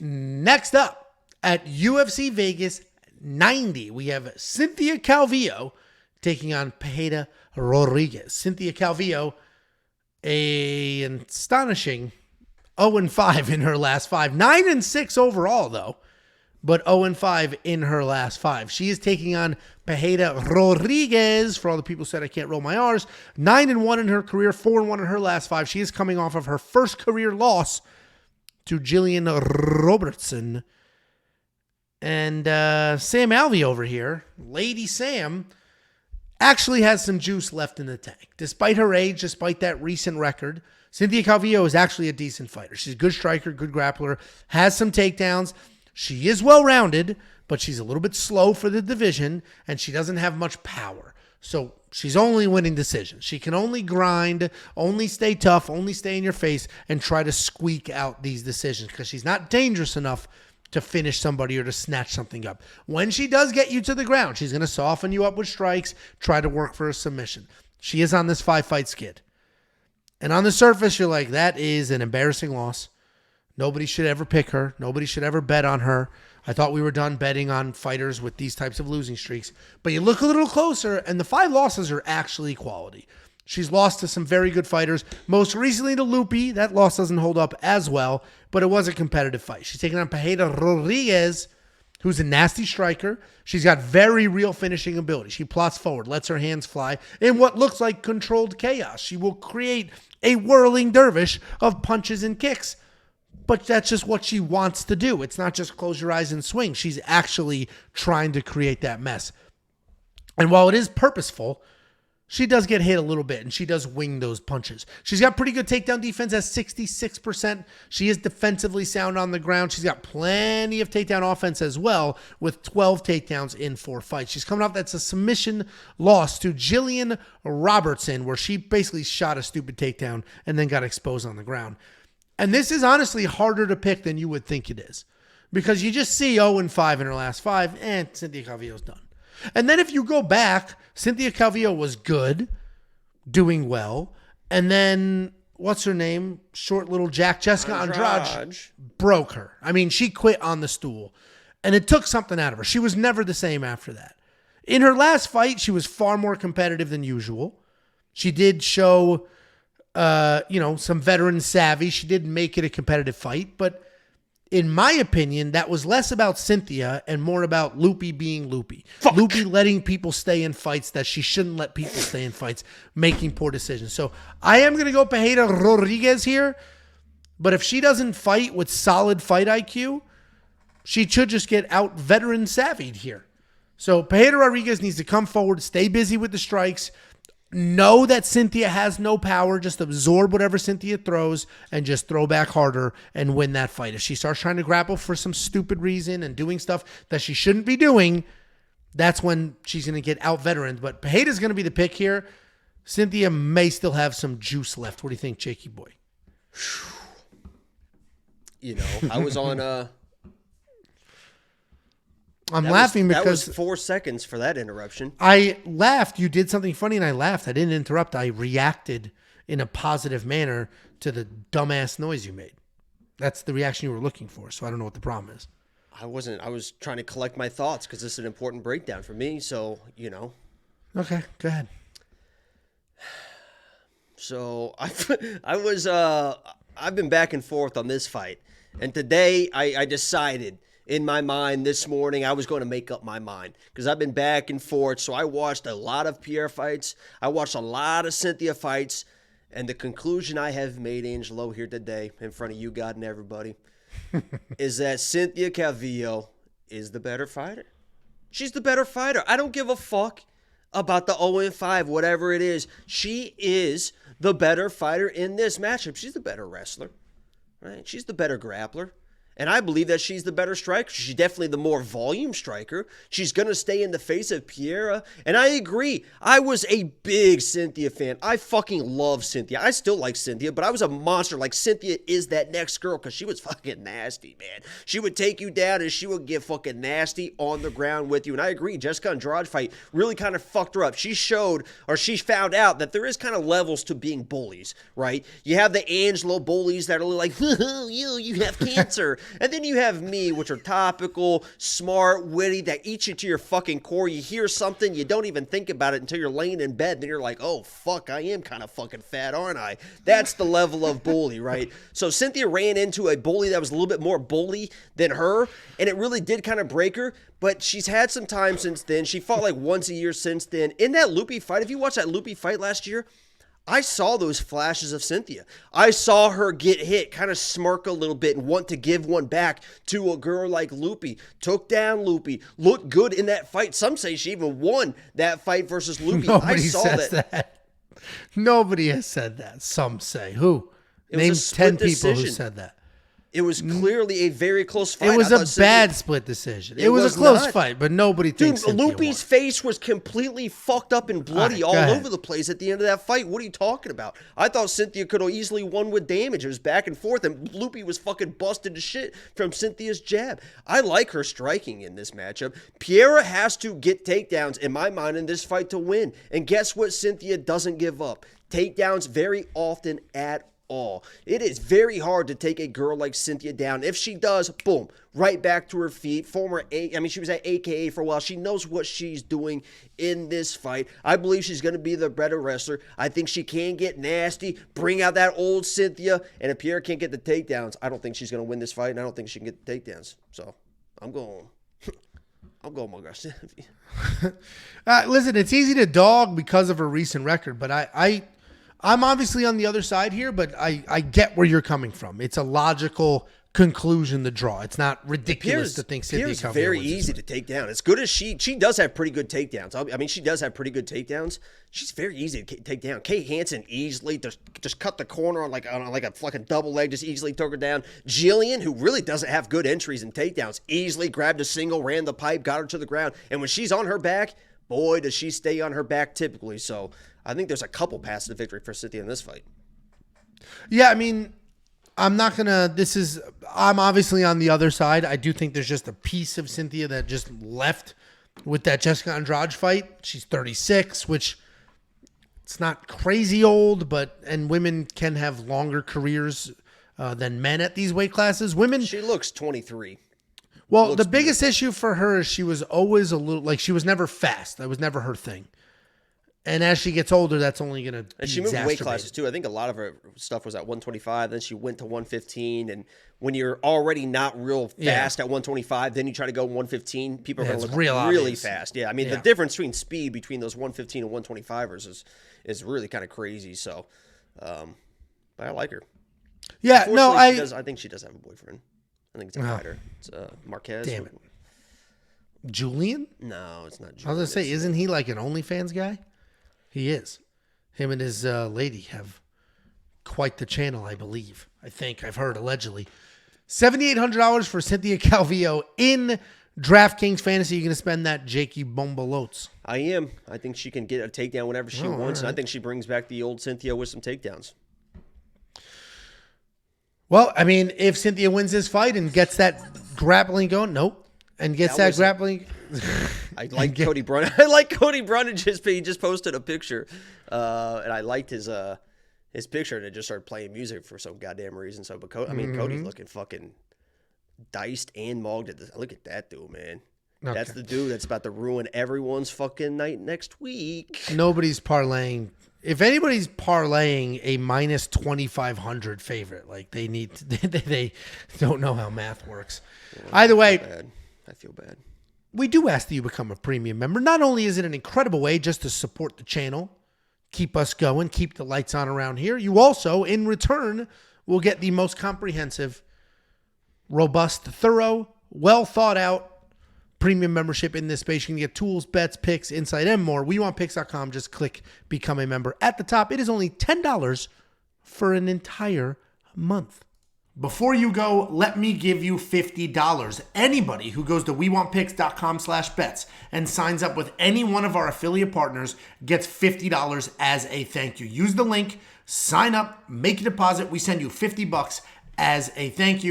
Next up at UFC Vegas 90, we have Cynthia Calvillo taking on Piera Rodriguez. Cynthia Calvillo, an astonishing 0-5 in her last 5. 9-6 overall, though, but 0-5 in her last 5. She is taking on Piera Rodriguez. For all the people who said I can't roll my R's, 9-1 in her career, 4-1 in her last 5. She is coming off of her first career loss to Jillian Robertson. And Sam Alvey over here, Lady Sam, actually has some juice left in the tank. Despite her age, despite that recent record, Cynthia Calvillo is actually a decent fighter. She's a good striker, good grappler, has some takedowns. She is well-rounded, but she's a little bit slow for the division, and she doesn't have much power. So she's only winning decisions. She can only grind, only stay tough, only stay in your face, and try to squeak out these decisions because she's not dangerous enough to finish somebody or to snatch something up. When she does get you to the ground, she's going to soften you up with strikes, try to work for a submission. She is on this 5-fight skid. And on the surface, you're like, that is an embarrassing loss. Nobody should ever pick her. Nobody should ever bet on her. I thought we were done betting on fighters with these types of losing streaks. But you look a little closer, and the 5 losses are actually quality. She's lost to some very good fighters. Most recently to Loopy. That loss doesn't hold up as well, but it was a competitive fight. She's taking on Piera Rodriguez, who's a nasty striker. She's got very real finishing ability. She plots forward, lets her hands fly in what looks like controlled chaos. She will create a whirling dervish of punches and kicks. But that's just what she wants to do. It's not just close your eyes and swing. She's actually trying to create that mess. And while it is purposeful, she does get hit a little bit, and she does wing those punches. She's got pretty good takedown defense at 66%. She is defensively sound on the ground. She's got plenty of takedown offense as well, with 12 takedowns in 4 fights. She's coming off that's a submission loss to Jillian Robertson, where she basically shot a stupid takedown and then got exposed on the ground. And this is honestly harder to pick than you would think it is, because you just see 0-5 in her last 5, and Cynthia Calvillo's done. And then if you go back, Cynthia Calvillo was good, doing well. And then, what's her name? Short little Jessica Andrade broke her. I mean, she quit on the stool. And it took something out of her. She was never the same after that. In her last fight, she was far more competitive than usual. She did show, some veteran savvy. She did make it a competitive fight. But in my opinion, that was less about Cynthia and more about Loopy being Loopy. Fuck. Loopy letting people stay in fights that she shouldn't let people stay in fights, making poor decisions. So I am going to go Piera Rodriguez here, but if she doesn't fight with solid fight IQ, she should just get out veteran savvied here. So Piera Rodriguez needs to come forward, stay busy with the strikes, know that Cynthia has no power, just absorb whatever Cynthia throws and just throw back harder and win that fight. If she starts trying to grapple for some stupid reason and doing stuff that she shouldn't be doing, that's when she's going to get out-veteraned. But Piera's going to be the pick here. Cynthia may still have some juice left. What do you think, Jakey boy? I was on... I'm laughing because... That was 4 seconds for that interruption. I laughed. You did something funny and I laughed. I didn't interrupt. I reacted in a positive manner to the dumbass noise you made. That's the reaction you were looking for, so I don't know what the problem is. I was trying to collect my thoughts because this is an important breakdown for me, so, Okay, go ahead. So, I've been back and forth on this fight, and today I decided... In my mind this morning, I was going to make up my mind because I've been back and forth. So I watched a lot of Piera fights. I watched a lot of Cynthia fights. And the conclusion I have made, Angelo, here today in front of you, God, and everybody, is that Cynthia Calvillo is the better fighter. She's the better fighter. I don't give a fuck about the 0-5, whatever it is. She is the better fighter in this matchup. She's the better wrestler, right? She's the better grappler. And I believe that she's the better striker. She's definitely the more volume striker. She's going to stay in the face of Piera. And I agree. I was a big Cynthia fan. I fucking love Cynthia. I still like Cynthia, but I was a monster. Like, Cynthia is that next girl because she was fucking nasty, man. She would take you down and she would get fucking nasty on the ground with you. And I agree. Jessica Andrade fight really kind of fucked her up. She found out that there is kind of levels to being bullies, right? You have the Angelo bullies that are like, you have cancer. And then you have me, which are topical, smart, witty, that eats you to your fucking core. You hear something, you don't even think about it until you're laying in bed. Then you're like, oh, fuck, I am kind of fucking fat, aren't I? That's the level of bully, right? So Cynthia ran into a bully that was a little bit more bully than her, and it really did kind of break her. But she's had some time since then. She fought like once a year since then. In that Loopy fight, if you watch that Loopy fight last year, I saw those flashes of Cynthia. I saw her get hit, kind of smirk a little bit and want to give one back to a girl like Loopy. Took down Loopy. Looked good in that fight. Some say she even won that fight versus Loopy. Nobody says that. Nobody has said that. Some say. Who? Name 10 people who said that. It was clearly a very close fight. It was a bad split decision. It was a close fight, but nobody thinks Cynthia Loopy's face was completely fucked up and bloody all over the place at the end of that fight. What are you talking about? I thought Cynthia could have easily won with damage. It was back and forth, and Loopy was fucking busted to shit from Cynthia's jab. I like her striking in this matchup. Piera has to get takedowns, in my mind, in this fight to win. And guess what Cynthia doesn't give up? Takedowns very often at all. It is very hard to take a girl like Cynthia down. If she does, boom, right back to her feet. She was at AKA for a while. She knows what she's doing in this fight. I believe she's going to be the better wrestler. I think she can get nasty, bring out that old Cynthia, and if Pierre can't get the takedowns, I don't think she's going to win this fight, and I don't think she can get the takedowns. So, I'm going my girl Cynthia. Listen, it's easy to dog because of her recent record, but I'm obviously on the other side here, but I get where you're coming from. It's a logical conclusion to draw. It's not ridiculous to think Cynthia Calvillo very easy to take down. As good as she does have pretty good takedowns. I mean, she does have pretty good takedowns. She's very easy to take down. Kate Hansen easily just cut the corner on like a fucking double leg, just easily took her down. Jillian, who really doesn't have good entries and takedowns, easily grabbed a single, ran the pipe, got her to the ground. And when she's on her back, boy, does she stay on her back typically. So I think there's a couple paths to victory for Cynthia in this fight. Yeah, I mean, I'm obviously on the other side. I do think there's just a piece of Cynthia that just left with that Jessica Andrade fight. She's 36, which it's not crazy old, and women can have longer careers than men at these weight classes. She looks 23. Well, the biggest issue for her is she was always a little, like, she was never fast. That was never her thing. And as she gets older, that's only going to be And she moved weight classes, too. I think a lot of her stuff was at 125. Then she went to 115. And when you're already not real fast at 125, then you try to go 115, people are going to look really fast. Yeah, I mean, the difference between those 115 and 125ers is really kind of crazy. So, but I like her. Yeah, no, I think she does have a boyfriend. I think it's a fighter. It's Marquez. Damn it. Julian? No, it's not Julian. I was going to say, isn't he like an OnlyFans guy? He is. Him and his lady have quite the channel, I believe. I've heard, allegedly. $7,800 for Cynthia Calvillo in DraftKings Fantasy. You're going to spend that, Jakey Bombalotes. I am. I think she can get a takedown whenever she wants. Right. And I think she brings back the old Cynthia with some takedowns. Well, I mean, if Cynthia wins this fight and gets that grappling going, and gets that grappling. I like Cody Brunn. I like Cody Brunn. He just posted a picture, and I liked his picture, and it just started playing music for some goddamn reason. So, but Cody's looking fucking diced and mauled at this. Look at that dude, man. Okay. That's the dude that's about to ruin everyone's fucking night next week. Nobody's parlaying. If anybody's parlaying a minus 2,500 favorite, like they need to, they don't know how math works. Yeah, either way, I feel bad. We do ask that you become a premium member. Not only is it an incredible way just to support the channel, keep us going, keep the lights on around here, you also, in return, will get the most comprehensive, robust, thorough, well thought out premium membership in this space. You can get tools, bets, picks, insight, and more. WeWantPicks.com. Just click Become a Member at the top. It is only $10 for an entire month. Before you go, let me give you $50. Anybody who goes to WeWantPicks.com/bets and signs up with any one of our affiliate partners gets $50 as a thank you. Use the link, sign up, make a deposit. We send you $50 as a thank you.